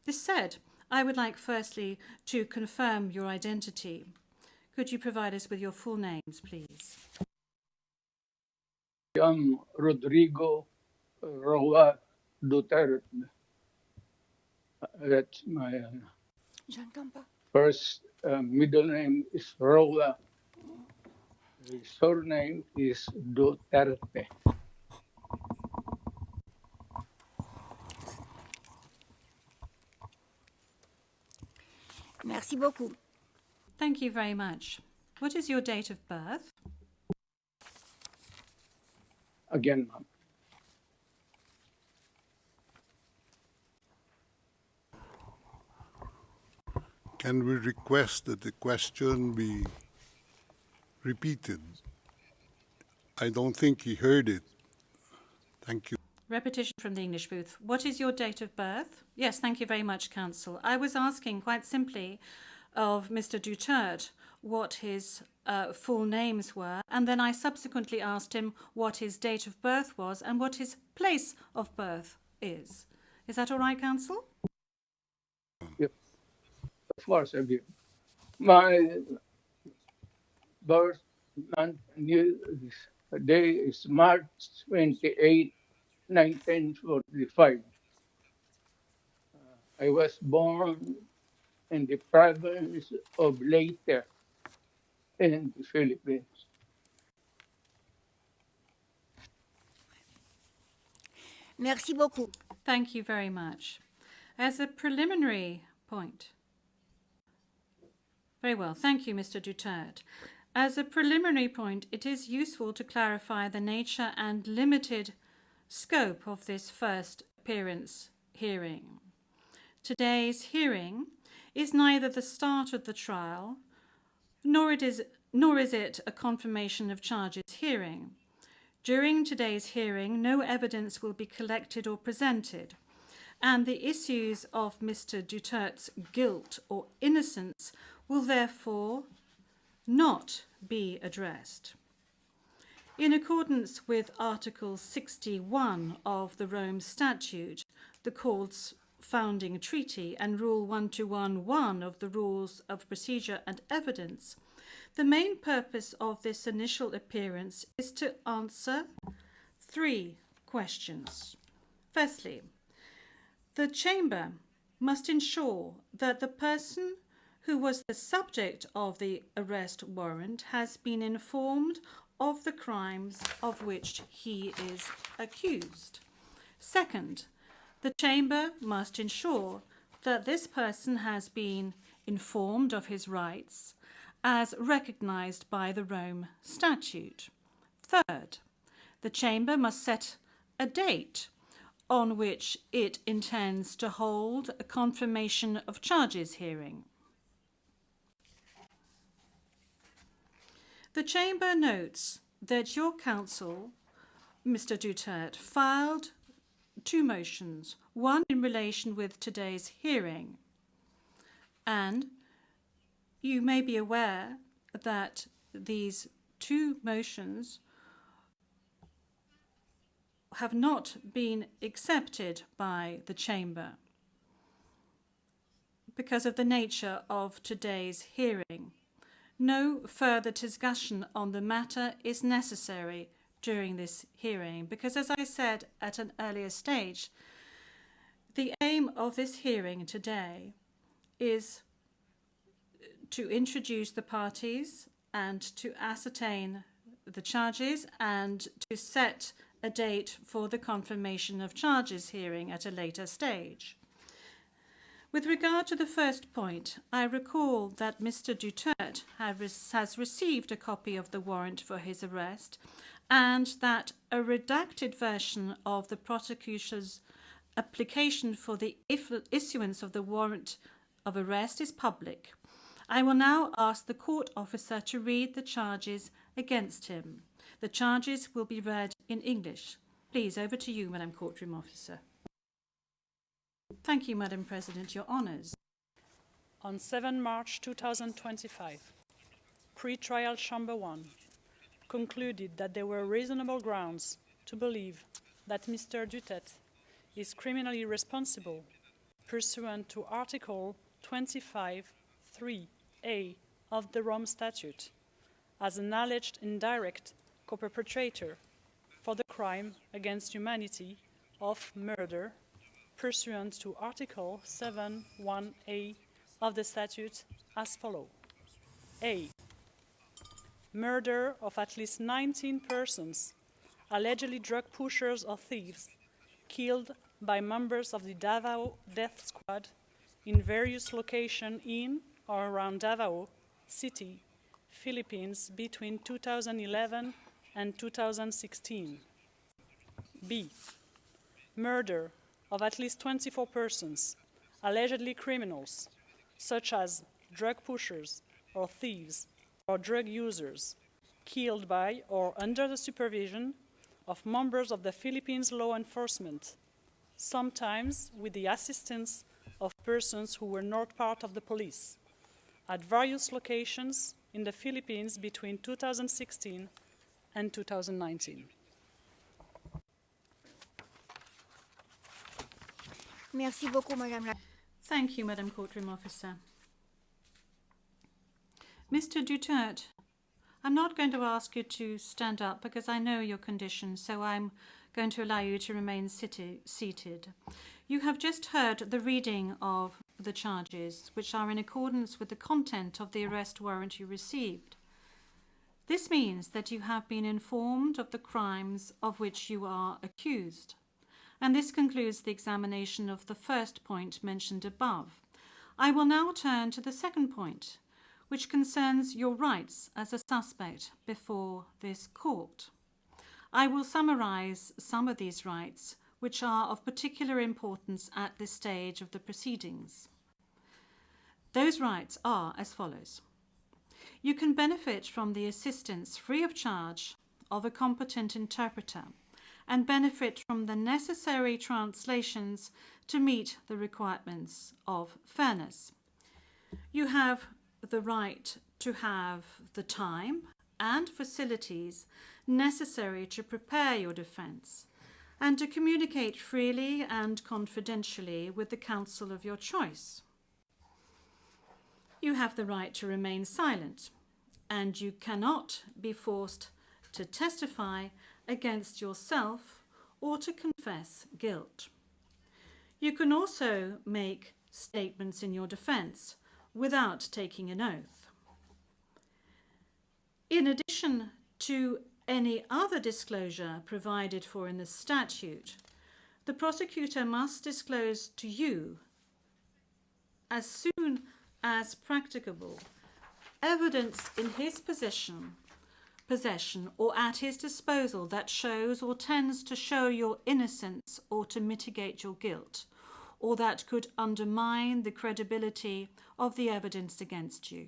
This said, I would like firstly to confirm your identity. Could you provide us with your full names, please? I am Rodrigo Roa Duterte. That's my first middle name is Roa. The surname is Duterte. Merci beaucoup. Thank you very much. What is your date of birth? Again, ma'am. Can we request that the question be repeated? I don't think he heard it. Thank you. Repetition from the English booth. What is your date of birth? Yes, thank you very much, Counsel. I was asking quite simply of Mr. Duterte what his full names were, and then I subsequently asked him what his date of birth was and what his place of birth is. Is that all right, Counsel? Yep. Of course, I will. My birth month day is March 28, 1945. I was born in the province of Leyte in the Philippines. Merci beaucoup. Thank you very much. As a preliminary point. Very well. Thank you, Mr. Duterte. As a preliminary point, it is useful to clarify the nature and limited scope of this first appearance hearing. Today's hearing is neither the start of the trial, nor is it a confirmation of charges hearing. During today's hearing, no evidence will be collected or presented, and the issues of Mr. Duterte's guilt or innocence will therefore not be addressed. In accordance with Article 61 of the Rome Statute, the Court's founding treaty, and Rule 1211 of the Rules of Procedure and Evidence, the main purpose of this initial appearance is to answer 3 questions. Firstly, the Chamber must ensure that the person who was the subject of the arrest warrant has been informed of the crimes of which he is accused. Second, the Chamber must ensure that this person has been informed of his rights as recognised by the Rome Statute. Third, the Chamber must set a date on which it intends to hold a confirmation of charges hearing. The Chamber notes that your counsel, Mr. Duterte, filed 2 motions, one in relation with today's hearing, and you may be aware that these 2 motions have not been accepted by the Chamber because of the nature of today's hearing. No further discussion on the matter is necessary during this hearing because, as I said at an earlier stage, the aim of this hearing today is to introduce the parties and to ascertain the charges and to set a date for the confirmation of charges hearing at a later stage. With regard to the first point, I recall that Mr. Duterte has received a copy of the warrant for his arrest and that a redacted version of the prosecutor's application for the issuance of the warrant of arrest is public. I will now ask the court officer to read the charges against him. The charges will be read in English. Please, over to you, Madam Courtroom Officer. Thank you, Madam President. Your honours. On 7 March 2025, Pre-Trial Chamber 1 concluded that there were reasonable grounds to believe that Mr. Duterte is criminally responsible pursuant to Article 25(3)(a) of the Rome Statute, as an alleged indirect co-perpetrator for the crime against humanity of murder, pursuant to Article 7(1)(a) of the statute as follows. A. Murder of at least 19 persons, allegedly drug pushers or thieves, killed by members of the Davao Death Squad in various locations in or around Davao City, Philippines between 2011 and 2016. B. Murder of at least 24 persons, allegedly criminals, such as drug pushers or thieves or drug users, killed by or under the supervision of members of the Philippines law enforcement, sometimes with the assistance of persons who were not part of the police, at various locations in the Philippines between 2016 and 2019. Merci beaucoup, Madame la... Thank you, Madam Courtroom Officer. Mr. Duterte, I'm not going to ask you to stand up because I know your condition, so I'm going to allow you to remain seated. You have just heard the reading of the charges, which are in accordance with the content of the arrest warrant you received. This means that you have been informed of the crimes of which you are accused. And this concludes the examination of the first point mentioned above. I will now turn to the second point, which concerns your rights as a suspect before this court. I will summarize some of these rights, which are of particular importance at this stage of the proceedings. Those rights are as follows. You can benefit from the assistance free of charge of a competent interpreter and benefit from the necessary translations to meet the requirements of fairness. You have the right to have the time and facilities necessary to prepare your defence and to communicate freely and confidentially with the counsel of your choice. You have the right to remain silent, and you cannot be forced to testify against yourself or to confess guilt. You can also make statements in your defence without taking an oath. In addition to any other disclosure provided for in the statute, the prosecutor must disclose to you, as soon as practicable, evidence in his possession or at his disposal that shows or tends to show your innocence or to mitigate your guilt, or that could undermine the credibility of the evidence against you.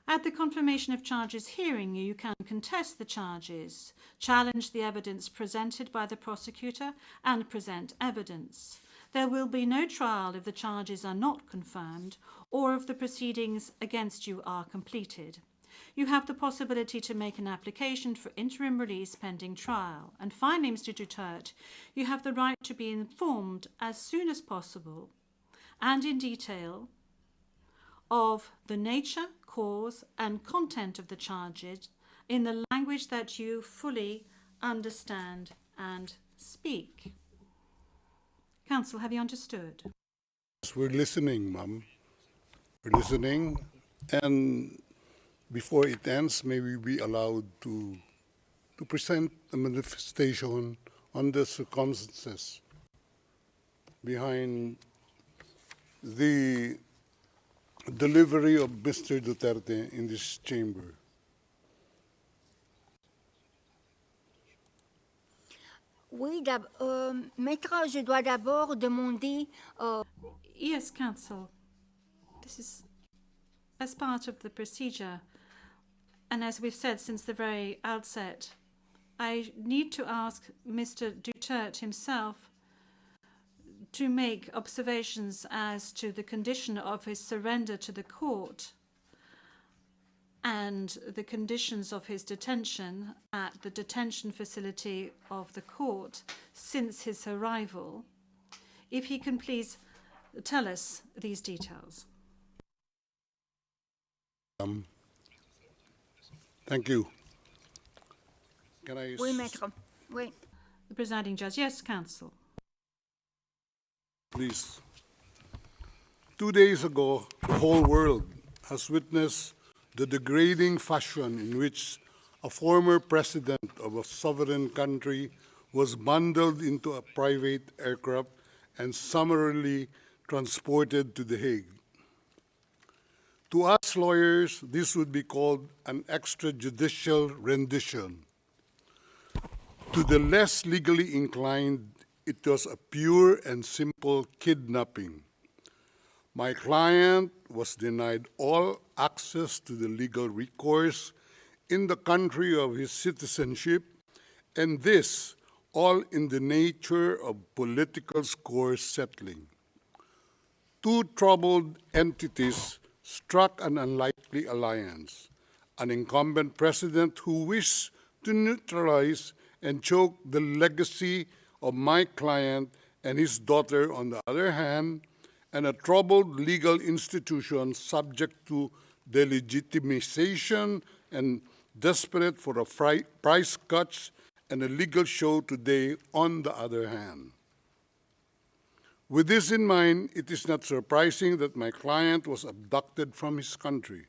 At the confirmation of charges hearing, you can contest the charges, challenge the evidence presented by the prosecutor, and present evidence. There will be no trial if the charges are not confirmed or if the proceedings against you are completed. You have the possibility to make an application for interim release pending trial. And finally, Mr. Duterte, you have the right to be informed as soon as possible and in detail of the nature, cause, and content of the charges in the language that you fully understand and speak. Counsel, have you understood? Yes, we're listening, ma'am. We're listening. And before it ends, may we be allowed to present a manifestation on the circumstances behind the delivery of Mr. Duterte in this chamber. Oui, Maître, je dois d'abord demander... Yes, counsel. This is as part of the procedure. And as we've said since the very outset, I need to ask Mr. Duterte himself to make observations as to the condition of his surrender to the court and the conditions of his detention at the detention facility of the court since his arrival. If he can please tell us these details. Thank you. Can I? Oui, maître. Oui. The presiding judge. Yes, counsel. Please. 2 days ago, the whole world has witnessed the degrading fashion in which a former president of a sovereign country was bundled into a private aircraft and summarily transported to The Hague. To us lawyers, this would be called an extrajudicial rendition. To the less legally inclined, it was a pure and simple kidnapping. My client was denied all access to the legal recourse in the country of his citizenship, and this all in the nature of political score settling. Two troubled entities struck an unlikely alliance, an incumbent president who wished to neutralize and choke the legacy of my client and his daughter on the other hand, and a troubled legal institution subject to delegitimization and desperate for a price cuts and a legal show today on the other hand. With this in mind, it is not surprising that my client was abducted from his country.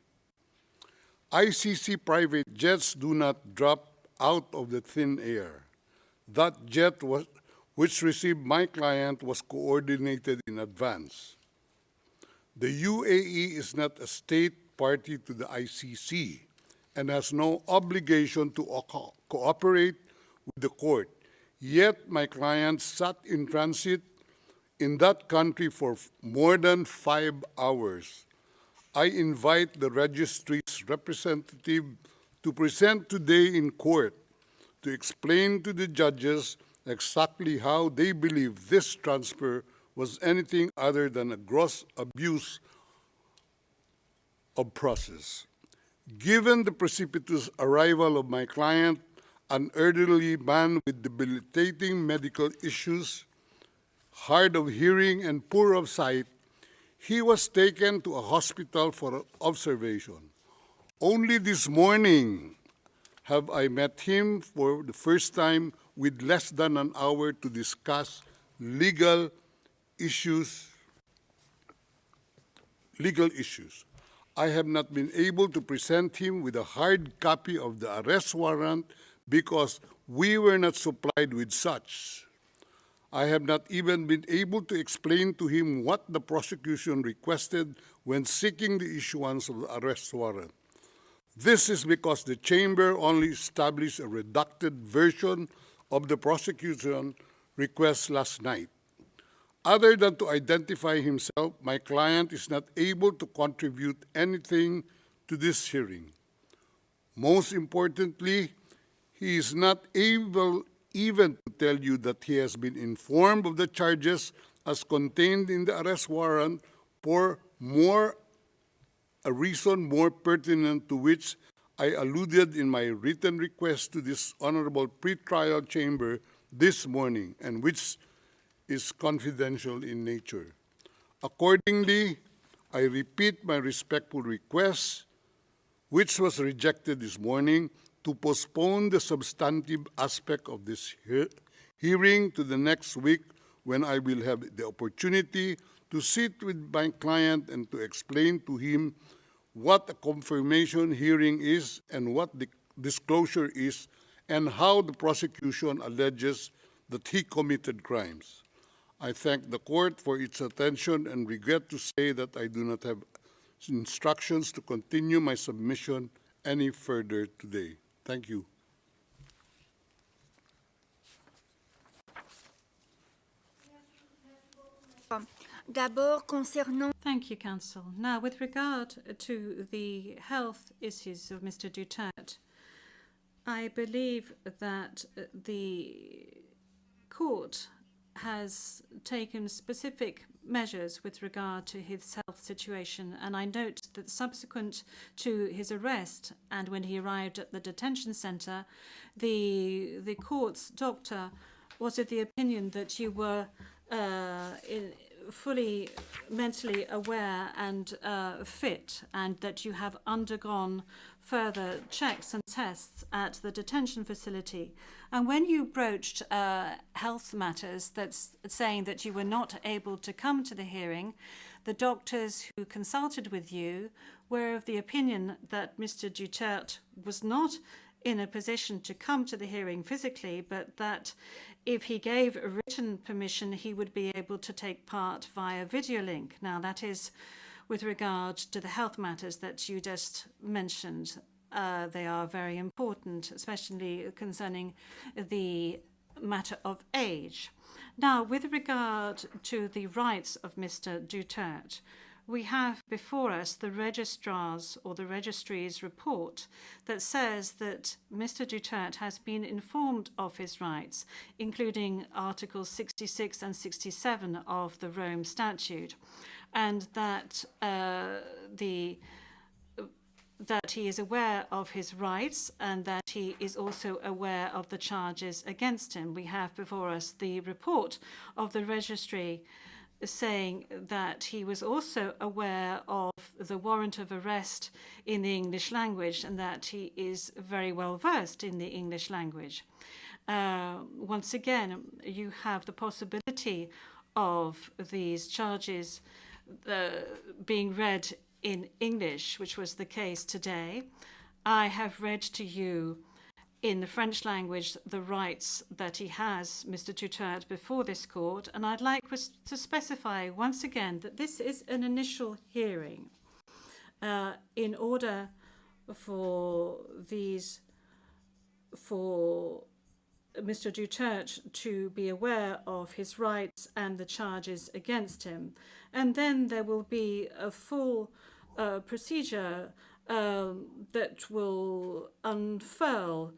ICC private jets do not drop out of the thin air. That jet which received my client was coordinated in advance. The UAE is not a state party to the ICC and has no obligation to cooperate with the court. Yet my client sat in transit in that country for more than 5 hours. I invite the registry's representative to present today in court to explain to the judges exactly how they believe this transfer was anything other than a gross abuse of process. Given the precipitous arrival of my client, an elderly man with debilitating medical issues, hard of hearing and poor of sight, he was taken to a hospital for observation. Only this morning have I met him for the first time with less than an hour to discuss legal issues. I have not been able to present him with a hard copy of the arrest warrant because we were not supplied with such. I have not even been able to explain to him what the prosecution requested when seeking the issuance of the arrest warrant. This is because the chamber only established a redacted version of the prosecution request last night. Other than to identify himself, my client is not able to contribute anything to this hearing. Most importantly, he is not able even to tell you that he has been informed of the charges as contained in the arrest warrant for a reason more pertinent to which I alluded in my written request to this honorable pretrial chamber this morning, and which is confidential in nature. Accordingly, I repeat my respectful request, which was rejected this morning, to postpone the substantive aspect of this hearing to the next week, when I will have the opportunity to sit with my client and to explain to him what a confirmation hearing is and what the disclosure is, and how the prosecution alleges that he committed crimes. I thank the court for its attention and regret to say that I do not have instructions to continue my submission any further today. Thank you. D'abord, concernant Thank you, counsel. Now, with regard to the health issues of Mr. Duterte, I believe that the court has taken specific measures with regard to his health situation, and I note that subsequent to his arrest and when he arrived at the detention center, the court's doctor was of the opinion that you were fully mentally aware and fit, and that you have undergone further checks and tests at the detention facility. And when you broached health matters, that's saying that you were not able to come to the hearing, the doctors who consulted with you were of the opinion that Mr. Duterte was not in a position to come to the hearing physically, but that if he gave a written permission, he would be able to take part via video link. Now, that is with regard to the health matters that you just mentioned. They are very important, especially concerning the matter of age. Now, with regard to the rights of Mr. Duterte, we have before us the registrar's or the registry's report that says that Mr. Duterte has been informed of his rights, including Articles 66 and 67 of the Rome Statute, and that that he is aware of his rights and that he is also aware of the charges against him. We have before us the report of the registry saying that he was also aware of the warrant of arrest in the English language and that he is very well versed in the English language. Once again, you have the possibility of these charges being read in English, which was the case today. I have read to you in the French language the rights that he has, Mr. Duterte, before this court, and I'd like to specify once again that this is an initial hearing. In order for Mr. Duterte to be aware of his rights and the charges against him. And then there will be a full procedure that will unfurl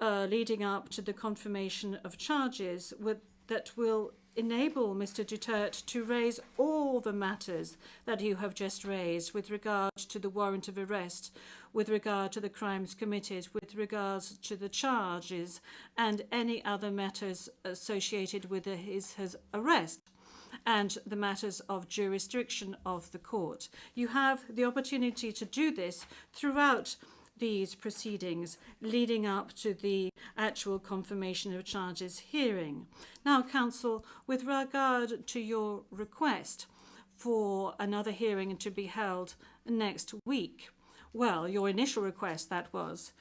leading up to the confirmation of charges that will enable Mr. Duterte to raise all the matters that you have just raised with regard to the warrant of arrest, with regard to the crimes committed, with regards to the charges and any other matters associated with his arrest and the matters of jurisdiction of the court. You have the opportunity to do this throughout these proceedings leading up to the actual confirmation of charges hearing. Now, counsel, with regard to your request for another hearing to be held next week, well, your initial request, that was,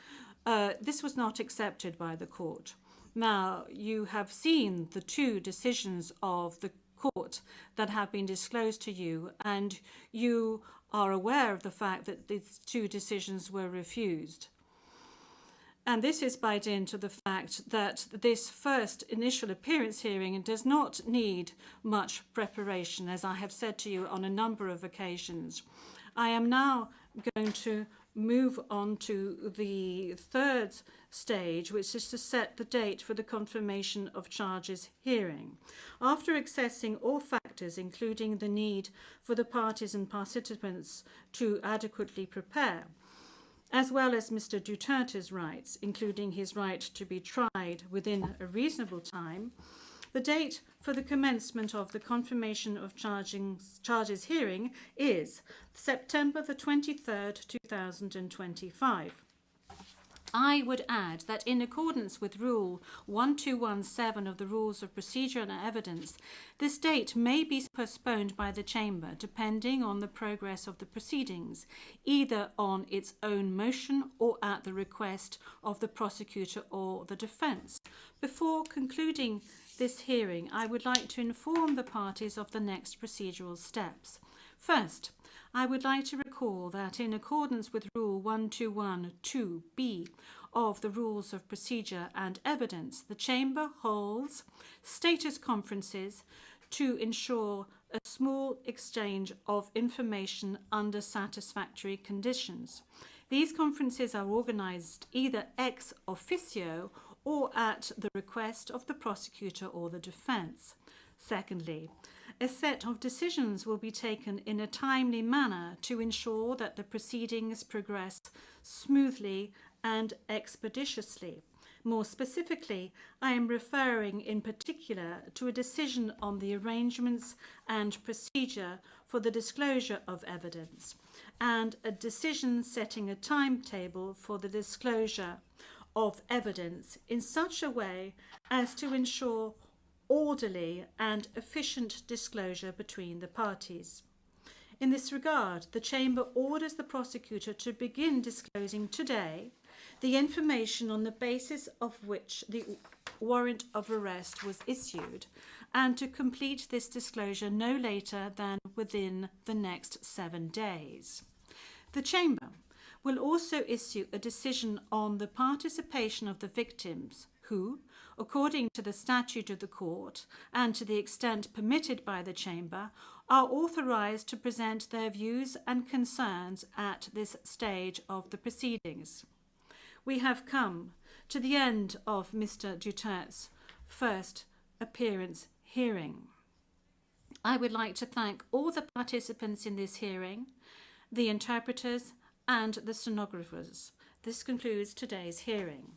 this was not accepted by the court. Now, you have seen the two decisions of the court that have been disclosed to you, and you are aware of the fact that these two decisions were refused. And this is by dint of the fact that this first initial appearance hearing does not need much preparation, as I have said to you on a number of occasions. I am now going to move on to the third stage, which is to set the date for the confirmation of charges hearing. After assessing all factors, including the need for the parties and participants to adequately prepare, as well as Mr. Duterte's rights, including his right to be tried within a reasonable time, the date for the commencement of the confirmation of charges hearing is September the 23rd, 2025. I would add that in accordance with Rule 1217 of the Rules of Procedure and Evidence, this date may be postponed by the Chamber depending on the progress of the proceedings, either on its own motion or at the request of the prosecutor or the defence. Before concluding this hearing, I would like to inform the parties of the next procedural steps. First, I would like to recall that in accordance with Rule 1212B of the Rules of Procedure and Evidence, the Chamber holds status conferences to ensure a small exchange of information under satisfactory conditions. These conferences are organised either ex officio or at the request of the prosecutor or the defence. Secondly, a set of decisions will be taken in a timely manner to ensure that the proceedings progress smoothly and expeditiously. More specifically, I am referring in particular to a decision on the arrangements and procedure for the disclosure of evidence, and a decision setting a timetable for the disclosure of evidence in such a way as to ensure orderly and efficient disclosure between the parties. In this regard, the Chamber orders the prosecutor to begin disclosing today the information on the basis of which the warrant of arrest was issued, and to complete this disclosure no later than within the next 7 days. The Chamber will also issue a decision on the participation of the victims who, according to the statute of the court and to the extent permitted by the Chamber, are authorised to present their views and concerns at this stage of the proceedings. We have come to the end of Mr. Duterte's first appearance hearing. I would like to thank all the participants in this hearing, the interpreters and the stenographers. This concludes today's hearing.